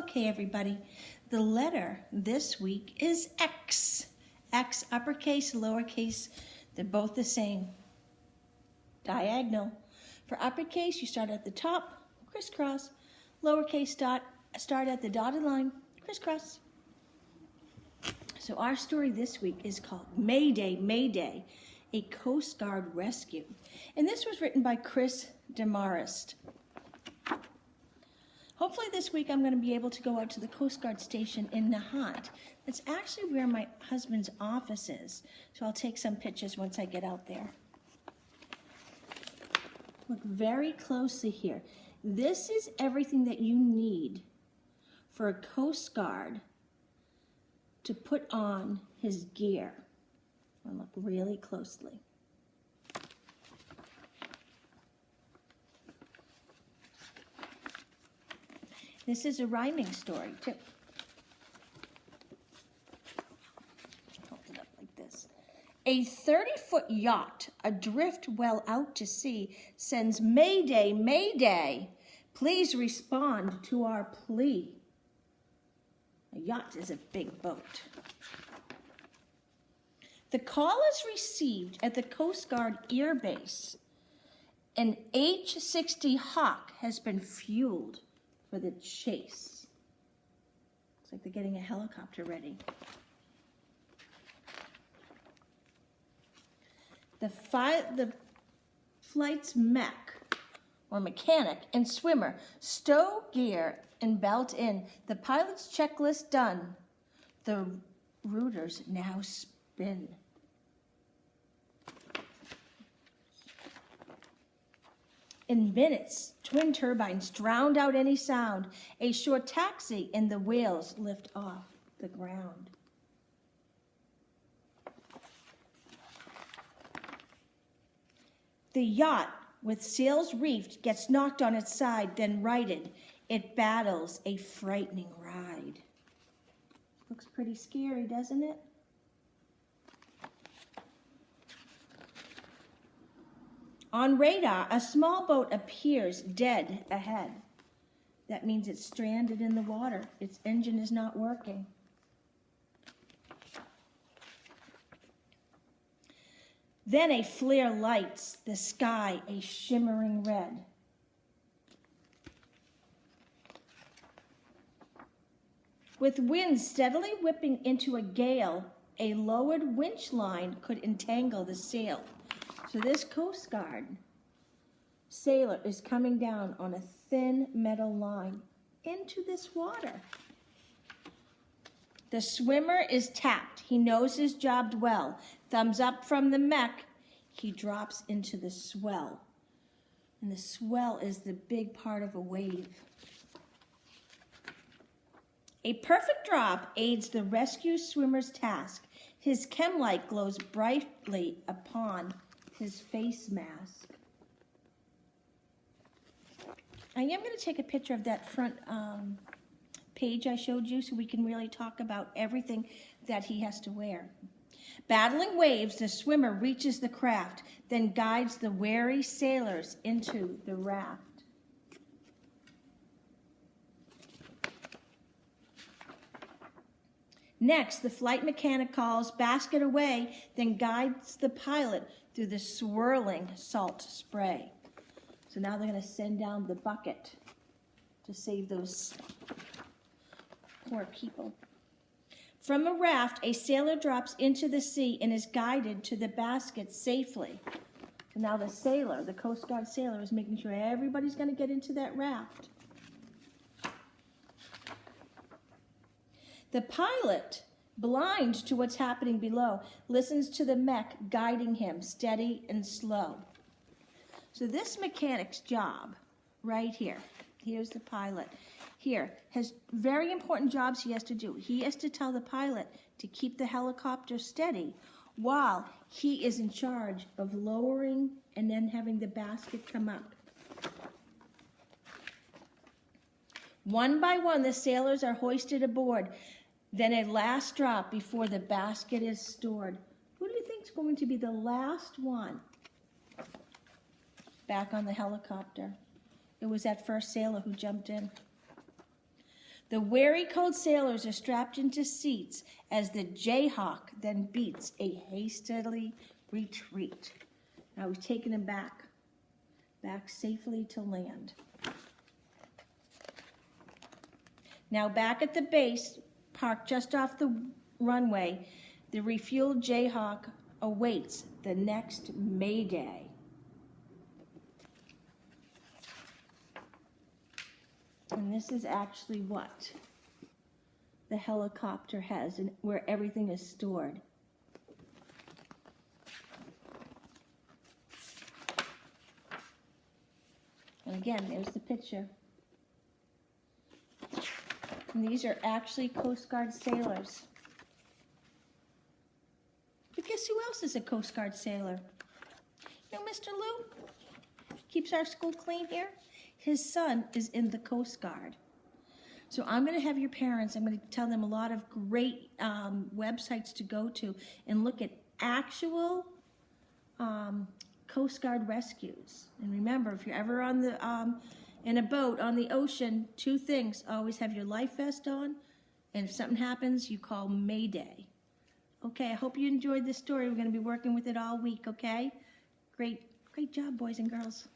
Okay, everybody, the letter this week is X. X, uppercase, lowercase, they're both the same. Diagonal. For uppercase, you start at the top, crisscross. Lowercase start at the dotted line, crisscross. So our story this week is called Mayday Mayday, a Coast Guard rescue. And this was written by Chris Demarest. Hopefully this week I'm going to be able to go out to the Coast Guard station in Nahant. That's actually where my husband's office is. So I'll take some pictures once I get out there. Look very closely here. This is everything that you need for a Coast Guard to put on his gear. And look really closely. This is a rhyming story, too. Hold it up like this. A 30-foot yacht, adrift well out to sea, sends Mayday, Mayday. Please respond to our plea. A yacht is a big boat. The call is received at the Coast Guard Air Base. An H-60 Hawk has been fueled for the chase. Looks like they're getting a helicopter ready. The flight's mech, or mechanic, and swimmer stow gear and belt in. The pilot's checklist done. The ruders now spin. In minutes, twin turbines drowned out any sound. A short taxi and the whales lift off the ground. The yacht, with sails reefed, gets knocked on its side, then righted. It battles a frightening ride. Looks pretty scary, doesn't it? On radar, a small boat appears dead ahead. That means it's stranded in the water. Its engine is not working. Then a flare lights the sky a shimmering red. With wind steadily whipping into a gale, a lowered winch line could entangle the sail. So this Coast Guard sailor is coming down on a thin metal line into this water. The swimmer is tapped. He knows his job well. Thumbs up from the mech. He drops into the swell. And the swell is the big part of a wave. A perfect drop aids the rescue swimmer's task. His chem light glows brightly upon his face mask. I am going to take a picture of that front page I showed you so we can really talk about everything that he has to wear. Battling waves, the swimmer reaches the craft, then guides the wary sailors into the raft. Next, the flight mechanic calls basket away, then guides the pilot through the swirling salt spray. So now they're going to send down the bucket to save those poor people. From a raft, a sailor drops into the sea and is guided to the basket safely. So now the sailor, the Coast Guard sailor, is making sure everybody's going to get into that raft. The pilot, blind to what's happening below, listens to the mech guiding him steady and slow. So this mechanic's job right here, here's the pilot, here, has very important jobs he has to do. He has to tell the pilot to keep the helicopter steady while he is in charge of lowering and then having the basket come up. One by one, the sailors are hoisted aboard. Then a last drop before the basket is stored. Who do you think is going to be the last one back on the helicopter? It was that first sailor who jumped in. The wary cold sailors are strapped into seats as the Jayhawk then beats a hastily retreat. Now we've taken him back safely to land. Now back at the base, parked just off the runway, the refueled Jayhawk awaits the next Mayday. And this is actually what the helicopter has, and where everything is stored. And again, there's the picture. And these are actually Coast Guard sailors. But guess who else is a Coast Guard sailor? You know Mr. Lou? Keeps our school clean here. His son is in the Coast Guard. So I'm going to have your parents, I'm going to tell them a lot of great websites to go to and look at actual Coast Guard rescues. And remember, if you're ever on the in a boat on the ocean, two things: always have your life vest on, and if something happens, you call Mayday. Okay, I hope you enjoyed this story. We're going to be working with it all week, okay? Great job, boys and girls.